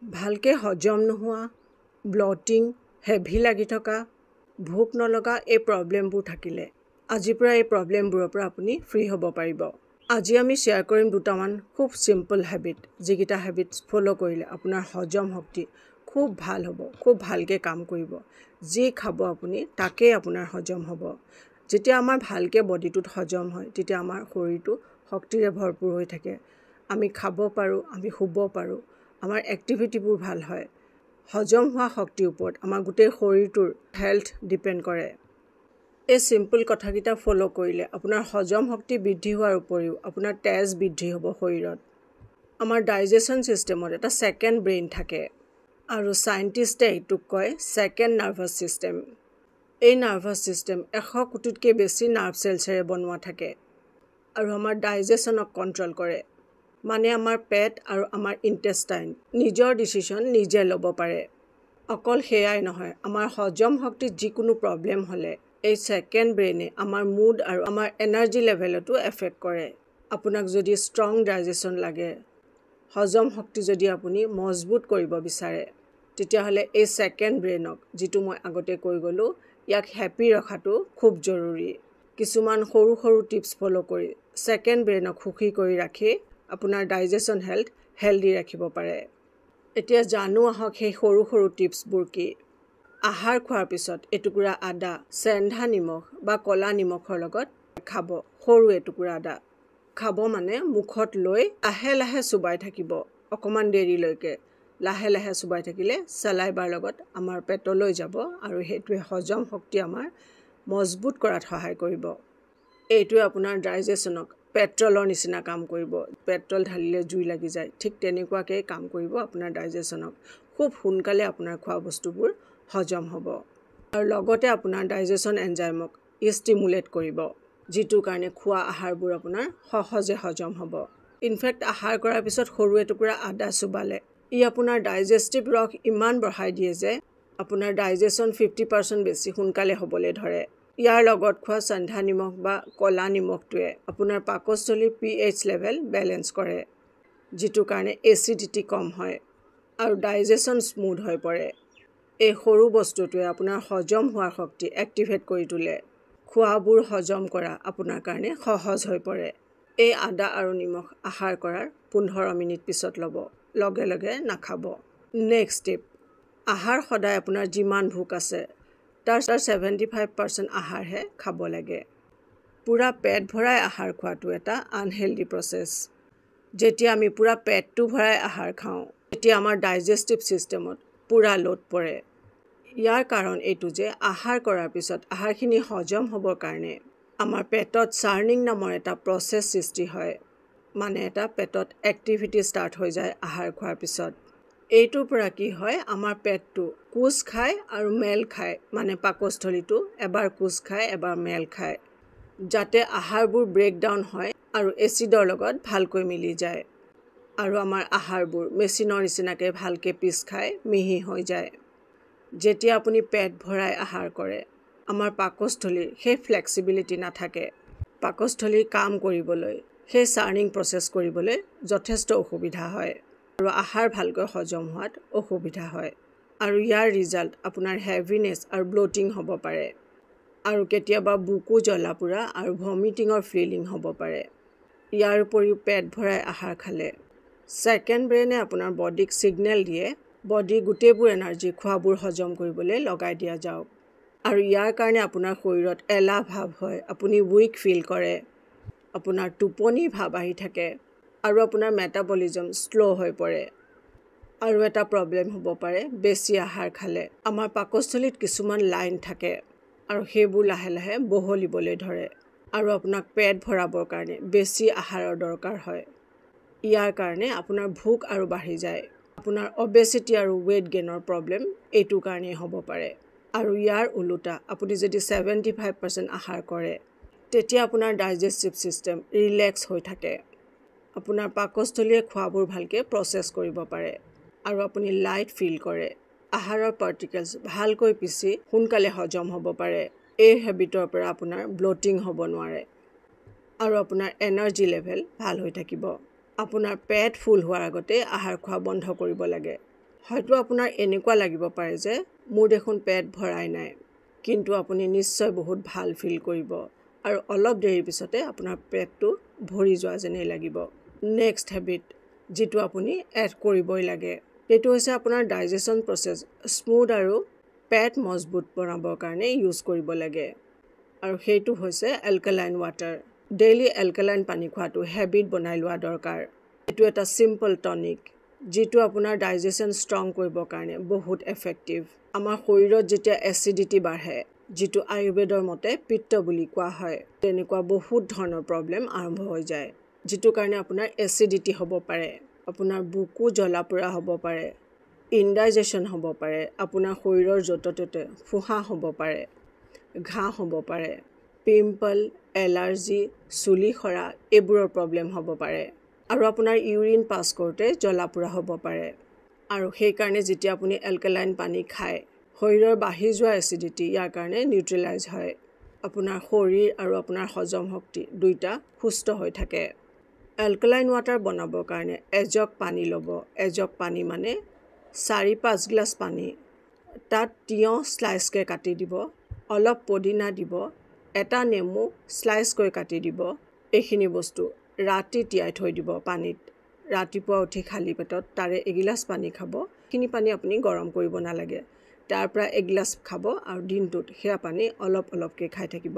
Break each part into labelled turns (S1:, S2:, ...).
S1: ভালকে হজম নোহোৱা, ব্লটিং, হেভি লাগি থকা, ভোক নলগা এই প্ৰব্লেমবোৰ থাকিলে আজিৰ পৰা এই প্ৰব্লেমবোৰৰ পৰা আপুনি ফ্ৰী হ'ব পাৰিব। আজি আমি শ্বেয়াৰ কৰিম দুটামান খুব সিম্পল হেবিট, যিকেইটা হেবিটছ ফ'ল' কৰিলে আপোনাৰ হজম শক্তি খুব ভাল হ'ব, খুব ভালকৈ কাম কৰিব। যি খাব আপুনি তাকেই আপোনাৰ হজম হ'ব। যেতিয়া আমাৰ ভালকৈ বডিটোত হজম হয় তেতিয়া আমাৰ শৰীৰটো শক্তিৰে ভৰপূৰ হৈ থাকে। আমি খাব পাৰোঁ, আমি শুব পাৰোঁ, আমাৰ এক্টিভিটিবোৰ ভাল হয়। হজম হোৱা শক্তিৰ ওপৰত আমাৰ গোটেই শৰীৰটোৰ হেল্থ ডিপেণ্ড কৰে। এই চিম্পল কথাকেইটা ফ'ল' কৰিলে আপোনাৰ হজম শক্তি বৃদ্ধি হোৱাৰ উপৰিও আপোনাৰ তেজ বৃদ্ধি হ'ব শৰীৰত। আমাৰ ডাইজেশ্যন ছিষ্টেমত এটা ছেকেণ্ড ব্ৰেইন থাকে আৰু চাইণ্টিষ্টে এইটোক কয় ছেকেণ্ড নাৰ্ভাছ ছিষ্টেম। এই নাৰ্ভাছ ছিষ্টেম 100 কোটিতকৈ বেছি নাৰ্ভ চেলছেৰে বনোৱা থাকে আৰু আমাৰ ডাইজেশ্যনক কণ্ট্ৰল কৰে। মানে আমাৰ পেট আৰু আমাৰ ইণ্টেষ্টাইন নিজৰ ডিচিশ্যন নিজে ল'ব পাৰে। অকল সেয়াই নহয়, আমাৰ হজম শক্তিত যিকোনো প্ৰব্লেম হ'লে এই ছেকেণ্ড ব্ৰেইনে আমাৰ মুড আৰু আমাৰ এনাৰ্জি লেভেলতো এফেক্ট কৰে। আপোনাক যদি ষ্ট্ৰং ডাইজেশ্যন লাগে, হজম শক্তি যদি আপুনি মজবুত কৰিব বিচাৰে, তেতিয়াহ'লে এই ছেকেণ্ড ব্ৰেইনক, যিটো মই আগতে কৈ গ'লোঁ, ইয়াক হেপী ৰখাটো খুব জৰুৰী। কিছুমান সৰু সৰু টিপছ ফ'ল' কৰি ছেকেণ্ড ব্ৰেইনক সুখী কৰি ৰাখি আপোনাৰ ডাইজেশ্যন হেল্থ হেল্ডি ৰাখিব পাৰে। এতিয়া জানো আহক সেই সৰু সৰু টিপছবোৰ কি। আহাৰ খোৱাৰ পিছত এটুকুৰা আদা চেন্ধা নিমখ বা ক'লা নিমখৰ লগত খাব। সৰু এটুকুৰা আদা খাব, মানে মুখত লৈ লাহে লাহে চুবাই থাকিব অকণমান দেৰিলৈকে। লাহে লাহে চুবাই থাকিলে চেলাইবাৰ লগত আমাৰ পেটলৈ যাব আৰু সেইটোৱে হজম শক্তি আমাৰ মজবুত কৰাত সহায় কৰিব। এইটোৱে আপোনাৰ ডাইজেশ্যনক পেট্ৰলৰ নিচিনা কাম কৰিব। পেট্ৰল ঢালিলে জুই লাগি যায়, ঠিক তেনেকুৱাকৈ কাম কৰিব আপোনাৰ ডাইজেশ্যনক। খুব সোনকালে আপোনাৰ খোৱা বস্তুবোৰ হজম হ'ব আৰু লগতে আপোনাৰ ডাইজেশ্যন এনজাইমক ষ্টিমুলেট কৰিব, যিটোৰ কাৰণে খোৱা আহাৰবোৰ আপোনাৰ সহজে হজম হ'ব। ইনফেক্ট আহাৰ কৰাৰ পিছত সৰু এটুকুৰা আদা চুবালে ই আপোনাৰ ডাইজেষ্টিভ ৰস ইমান বঢ়াই দিয়ে যে আপোনাৰ ডাইজেশ্যন 50% বেছি সোনকালে হ'বলৈ ধৰে। ইয়াৰ লগত খোৱা চেন্ধা নিমখ বা ক'লা নিমখটোৱে আপোনাৰ পাকস্থলীৰ pH লেভেল বেলেঞ্চ কৰে, যিটোৰ কাৰণে এচিডিটি কম হয় আৰু ডাইজেশ্যন স্মুথ হৈ পৰে। এই সৰু বস্তুটোৱে আপোনাৰ হজম হোৱাৰ শক্তি এক্টিভেট কৰি তোলে। খোৱাবোৰ হজম কৰা আপোনাৰ কাৰণে সহজ হৈ পৰে। এই আদা আৰু নিমখ আহাৰ কৰাৰ 15 মিনিট পিছত ল'ব, লগে লগে নাখাব। নেক্সট টিপ, আহাৰ সদায় আপোনাৰ যিমান ভোক আছে তাৰ 75% আহাৰহে খাব লাগে। পূৰা পেট ভৰাই আহাৰ খোৱাটো এটা আনহেল্ডি প্ৰচেছ। যেতিয়া আমি পূৰা পেটটো ভৰাই আহাৰ খাওঁ তেতিয়া আমাৰ ডাইজেষ্টিভ ছিষ্টেমত পূৰা লোড পৰে। ইয়াৰ কাৰণ এইটো যে আহাৰ কৰাৰ পিছত আহাৰখিনি হজম হ'বৰ কাৰণে আমাৰ পেটত চাৰ্নিং নামৰ এটা প্ৰচেছ সৃষ্টি হয়। মানে এটা পেটত এক্টিভিটি ষ্টাৰ্ট হৈ যায় আহাৰ খোৱাৰ পিছত। এইটোৰ পৰা কি হয়, আমাৰ পেটটো কোচ খায় আৰু মেল খায়, মানে পাকস্থলীটো এবাৰ কোচ খায় এবাৰ মেল খায়, যাতে আহাৰবোৰ ব্ৰেকডাউন হয় আৰু এচিডৰ লগত ভালকৈ মিলি যায় আৰু আমাৰ আহাৰবোৰ মেচিনৰ নিচিনাকৈ ভালকৈ পিচ খাই মিহি হৈ যায়। যেতিয়া আপুনি পেট ভৰাই আহাৰ কৰে, আমাৰ পাকস্থলীৰ সেই ফ্লেক্সিবিলিটি নাথাকে। পাকস্থলীৰ কাম কৰিবলৈ, সেই চাৰ্নিং প্ৰচেছ কৰিবলৈ যথেষ্ট অসুবিধা হয় আৰু আহাৰ ভালকৈ হজম হোৱাত অসুবিধা হয় আৰু ইয়াৰ ৰিজাল্ট আপোনাৰ হেভিনেছ আৰু ব্লটিং হ'ব পাৰে আৰু কেতিয়াবা বুকু জ্বলা পোৰা আৰু ভমিটিঙৰ ফিলিং হ'ব পাৰে। ইয়াৰ উপৰিও পেট ভৰাই আহাৰ খালে ছেকেণ্ড ব্ৰেইনে আপোনাৰ বডিক ছিগনেল দিয়ে বডিৰ গোটেইবোৰ এনাৰ্জি খোৱাবোৰ হজম কৰিবলৈ লগাই দিয়া যাওক আৰু ইয়াৰ কাৰণে আপোনাৰ শৰীৰত এলাহ ভাৱ হয়, আপুনি উইক ফিল কৰে, আপোনাৰ টোপনি ভাৱ আহি থাকে আৰু আপোনাৰ মেটাবলিজম শ্ল' হৈ পৰে। আৰু এটা প্ৰব্লেম হ'ব পাৰে, বেছি আহাৰ খালে আমাৰ পাকস্থলীত কিছুমান লাইন থাকে আৰু সেইবোৰ লাহে লাহে বহলিবলৈ ধৰে আৰু আপোনাক পেট ভৰাবৰ কাৰণে বেছি আহাৰৰ দৰকাৰ হয়। ইয়াৰ কাৰণে আপোনাৰ ভোক আৰু বাঢ়ি যায়। আপোনাৰ অবেচিটি আৰু ৱেইট গেইনৰ প্ৰব্লেম এইটো কাৰণেই হ'ব পাৰে। আৰু ইয়াৰ ওলোটা আপুনি যদি 75% আহাৰ কৰে তেতিয়া আপোনাৰ ডাইজেষ্টিভ ছিষ্টেম ৰিলেক্স হৈ থাকে। আপোনাৰ পাকস্থলীয়ে খোৱাবোৰ ভালকৈ প্ৰচেছ কৰিব পাৰে আৰু আপুনি লাইট ফিল কৰে। আহাৰৰ পাৰ্টিকেলছ ভালকৈ পিচি সোনকালে হজম হ'ব পাৰে। এই হেবিটৰ পৰা আপোনাৰ ব্লটিং হ'ব নোৱাৰে আৰু আপোনাৰ এনাৰ্জি লেভেল ভাল হৈ থাকিব। আপোনাৰ পেট ফুল হোৱাৰ আগতে আহাৰ খোৱা বন্ধ কৰিব লাগে। হয়তো আপোনাৰ এনেকুৱা লাগিব পাৰে যে মোৰ দেখোন পেট ভৰাই নাই, কিন্তু আপুনি নিশ্চয় বহুত ভাল ফিল কৰিব আৰু অলপ দেৰিৰ পিছতে আপোনাৰ পেটটো ভৰি যোৱা যেনেই লাগিব। নেক্সট হেবিট যিটো আপুনি এড কৰিবই লাগে, সেইটো হৈছে আপোনাৰ ডাইজেশ্যন প্ৰচেছ স্মুথ আৰু পেট মজবুত বনাবৰ কাৰণে ইউজ কৰিব লাগে, আৰু সেইটো হৈছে এলকালাইন ৱাটাৰ। ডেইলি এলকালাইন পানী খোৱাটো হেবিট বনাই লোৱা দৰকাৰ। এইটো এটা চিম্পল টনিক যিটো আপোনাৰ ডাইজেশ্যন ষ্ট্ৰং কৰিবৰ কাৰণে বহুত এফেক্টিভ। আমাৰ শৰীৰত যেতিয়া এচিডিটি বাঢ়ে, যিটো আয়ুৰ্বেদৰ মতে পিত্ত বুলি কোৱা হয়, তেনেকুৱা বহুত ধৰণৰ প্ৰব্লেম আৰম্ভ হৈ যায়, যিটো কাৰণে আপোনাৰ এচিডিটি হ'ব পাৰে, আপোনাৰ বুকু জ্বলা পোৰা হ'ব পাৰে, ইনডাইজেশ্যন হ'ব পাৰে, আপোনাৰ শৰীৰৰ য'তে ত'তে ফুহা হ'ব পাৰে, ঘাঁ হ'ব পাৰে, পিম্পল, এলাৰ্জি, চুলি সৰা এইবোৰৰ প্ৰব্লেম হ'ব পাৰে, আৰু আপোনাৰ ইউৰিন পাছ কৰোঁতে জ্বলা পোৰা হ'ব পাৰে। আৰু সেইকাৰণে যেতিয়া আপুনি এলকালাইন পানী খায়, শৰীৰৰ বাঢ়ি যোৱা এচিডিটি ইয়াৰ কাৰণে নিউট্ৰেলাইজ হয়। আপোনাৰ শৰীৰ আৰু আপোনাৰ হজম শক্তি দুইটা সুস্থ হৈ থাকে। এলকালাইন ৱাটাৰ বনাবৰ কাৰণে এজগ পানী ল'ব। এজগ পানী মানে 4-5 গ্লাছ পানী। তাত তিয়ঁহ স্লাইচকৈ কাটি দিব, অলপ পদিনা দিব, এটা নেমু স্লাইচকৈ কাটি দিব। এইখিনি বস্তু ৰাতি তিয়াই থৈ দিব পানীত। ৰাতিপুৱা উঠি খালী পেটত তাৰে এগিলাচ পানী খাব। সেইখিনি পানী আপুনি গৰম কৰিব নালাগে, তাৰ পৰা এগিলাচ খাব আৰু দিনটোত সেয়া পানী অলপ অলপকৈ খাই থাকিব।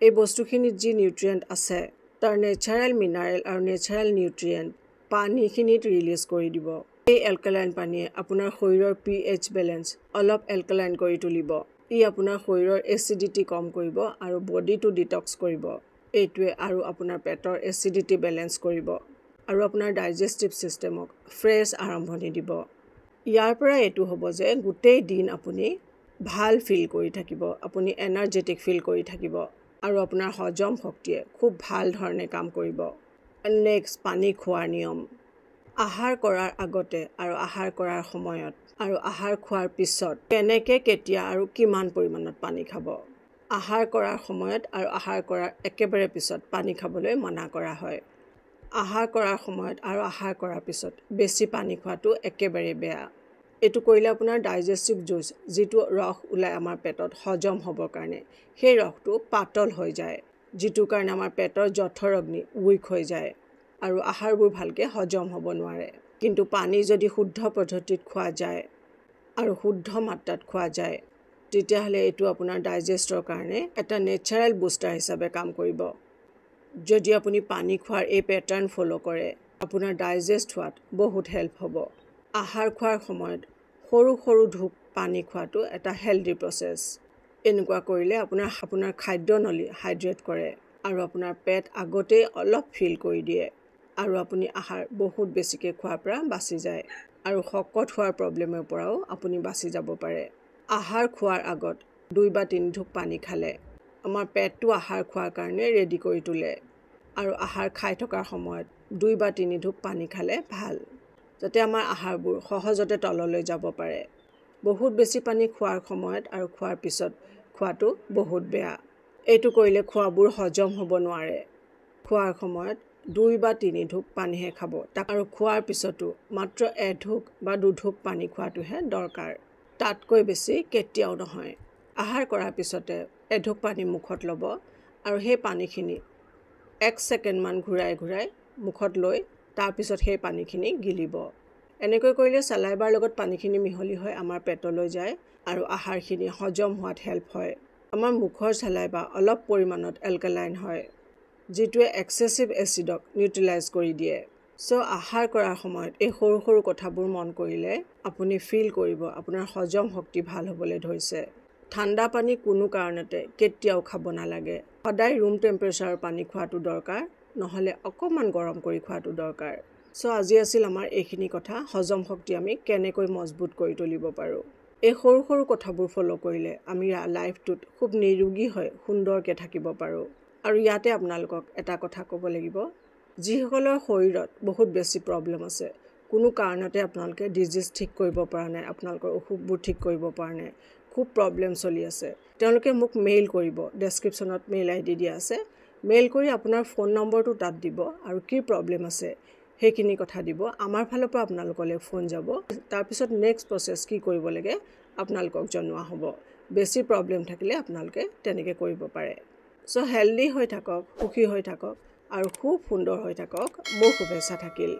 S1: এই বস্তুখিনিত যি নিউট্ৰিয়েণ্ট আছে, তাৰ নেচাৰেল মিনাৰেল আৰু নেচাৰেল নিউট্ৰিয়েণ্ট পানীখিনিত ৰিলিজ কৰি দিব। এই এলকালাইন পানীয়ে আপোনাৰ শৰীৰৰ pH বেলেঞ্চ অলপ এলকালাইন কৰি তুলিব। ই আপোনাৰ শৰীৰৰ এচিডিটি কম কৰিব আৰু বডিটো ডিটক্স কৰিব। এইটোৱে আৰু আপোনাৰ পেটৰ এচিডিটি বেলেঞ্চ কৰিব আৰু আপোনাৰ ডাইজেষ্টিভ ছিষ্টেমক ফ্ৰেছ আৰম্ভণি দিব। ইয়াৰ পৰা এইটো হ'ব যে গোটেই দিন আপুনি ভাল ফিল কৰি থাকিব, আপুনি এনাৰ্জেটিক ফিল কৰি থাকিব, আৰু আপোনাৰ হজম শক্তিয়ে খুব ভাল ধৰণে কাম কৰিব। নেক্সট, পানী খোৱাৰ নিয়ম। আহাৰ কৰাৰ আগতে আৰু আহাৰ কৰাৰ সময়ত আৰু আহাৰ খোৱাৰ পিছত কেনেকৈ, কেতিয়া আৰু কিমান পৰিমাণত পানী খাব। আহাৰ কৰাৰ সময়ত আৰু আহাৰ কৰাৰ একেবাৰে পিছত পানী খাবলৈ মানা কৰা হয়। আহাৰ কৰাৰ সময়ত আৰু আহাৰ কৰাৰ পিছত বেছি পানী খোৱাটো একেবাৰে বেয়া। এইটো কৰিলে আপোনাৰ ডাইজেষ্টিভ জুচ, যিটো ৰস ওলায় আমাৰ পেটত হজম হ'বৰ কাৰণে, সেই ৰসটো পাতল হৈ যায়, যিটো কাৰণে আমাৰ পেটৰ জঠৰ অগ্নি উইক হৈ যায় আৰু আহাৰবোৰ ভালকৈ হজম হ'ব নোৱাৰে। কিন্তু পানী যদি শুদ্ধ পদ্ধতিত খোৱা যায় আৰু শুদ্ধ মাত্ৰাত খোৱা যায়, তেতিয়াহ'লে এইটো আপোনাৰ ডাইজেষ্টৰ কাৰণে এটা নেচাৰেল বুষ্টাৰ হিচাপে কাম কৰিব। যদি আপুনি পানী খোৱাৰ এই পেটাৰ্ণ ফ'ল' কৰে, আপোনাৰ ডাইজেষ্ট হোৱাত বহুত হেল্প হ'ব। আহাৰ খোৱাৰ সময়ত সৰু সৰু ঢোক পানী খোৱাটো এটা হেল্ডি প্ৰচেছ। এনেকুৱা কৰিলে আপোনাৰ খাদ্যনলী হাইড্ৰেট কৰে আৰু আপোনাৰ পেট আগতেই অলপ ফিল কৰি দিয়ে, আৰু আপুনি আহাৰ বহুত বেছিকৈ খোৱাৰ পৰা বাচি যায়, আৰু শকত হোৱাৰ প্ৰব্লেমৰ পৰাও আপুনি বাচি যাব পাৰে। আহাৰ খোৱাৰ আগত 2 বা 3 ঢোক পানী খালে আমাৰ পেটটো আহাৰ খোৱাৰ কাৰণে ৰেডি কৰি তোলে, আৰু আহাৰ খাই থকাৰ সময়ত 2 বা 3 ঢোক পানী খালে ভাল, যাতে আমাৰ আহাৰবোৰ সহজতে তললৈ যাব পাৰে। বহুত বেছি পানী খোৱাৰ সময়ত আৰু খোৱাৰ পিছত খোৱাটো বহুত বেয়া। এইটো কৰিলে খোৱাবোৰ হজম হ'ব নোৱাৰে। খোৱাৰ সময়ত 2 বা 3 ঢোক পানীহে খাব, আৰু খোৱাৰ পিছতো মাত্ৰ 1 ঢোক বা 2 ঢোক পানী খোৱাটোহে দৰকাৰ, তাতকৈ বেছি কেতিয়াও নহয়। আহাৰ কৰাৰ পিছতে 1 ঢোক পানী মুখত ল'ব আৰু সেই পানীখিনি 1 ছেকেণ্ডমান ঘূৰাই ঘূৰাই মুখত লৈ তাৰপিছত সেই পানীখিনি গিলিব। এনেকৈ কৰিলে চেলাইভাৰ লগত পানীখিনি মিহলি হৈ আমাৰ পেটলৈ যায় আৰু আহাৰখিনি হজম হোৱাত হেল্প হয়। আমাৰ মুখৰ চেলাইভা অলপ পৰিমাণত এলকালাইন হয়, যিটোৱে এক্সেচিভ এচিডক নিউট্ৰেলাইজ কৰি দিয়ে। আহাৰ কৰাৰ সময়ত এই সৰু সৰু কথাবোৰ মন কৰিলে আপুনি ফিল কৰিব আপোনাৰ হজম শক্তি ভাল হ'বলৈ ধৰিছে। ঠাণ্ডা পানী কোনো কাৰণতে কেতিয়াও খাব নালাগে। সদায় ৰুম টেম্পাৰেচাৰৰ পানী খোৱাটো দৰকাৰ, নহ'লে অকণমান গৰম কৰি খোৱাটো দৰকাৰ। আজি আছিল আমাৰ এইখিনি কথা, হজম শক্তি আমি কেনেকৈ মজবুত কৰি তুলিব পাৰোঁ। এই সৰু সৰু কথাবোৰ ফ'ল' কৰিলে আমি লাইফটোত খুব নিৰোগী হৈ সুন্দৰকৈ থাকিব পাৰোঁ। আৰু ইয়াতে আপোনালোকক এটা কথা ক'ব লাগিব, যিসকলৰ শৰীৰত বহুত বেছি প্ৰব্লেম আছে, কোনো কাৰণতে আপোনালোকে ডিজিজ ঠিক কৰিব পৰা নাই, আপোনালোকৰ অসুখবোৰ ঠিক কৰিব পৰা নাই, খুব প্ৰব্লেম চলি আছে, তেওঁলোকে মোক মেইল কৰিব। ডেছক্ৰিপশ্যনত মেইল ID দিয়া আছে। মেইল কৰি আপোনাৰ ফোন নম্বৰটো তাত দিব আৰু কি প্ৰব্লেম আছে সেইখিনি কথা দিব। আমাৰ ফালৰ পৰা আপোনালোকলৈ ফোন যাব। তাৰপিছত নেক্সট প্ৰচেছ কি কৰিব লাগে আপোনালোকক জনোৱা হ'ব। বেছি প্ৰব্লেম থাকিলে আপোনালোকে তেনেকৈ কৰিব পাৰে। চ' হেল্ডি হৈ থাকক, সুখী হৈ থাকক আৰু খুব সুন্দৰ হৈ থাকক। মোৰ শুভেচ্ছা থাকিল।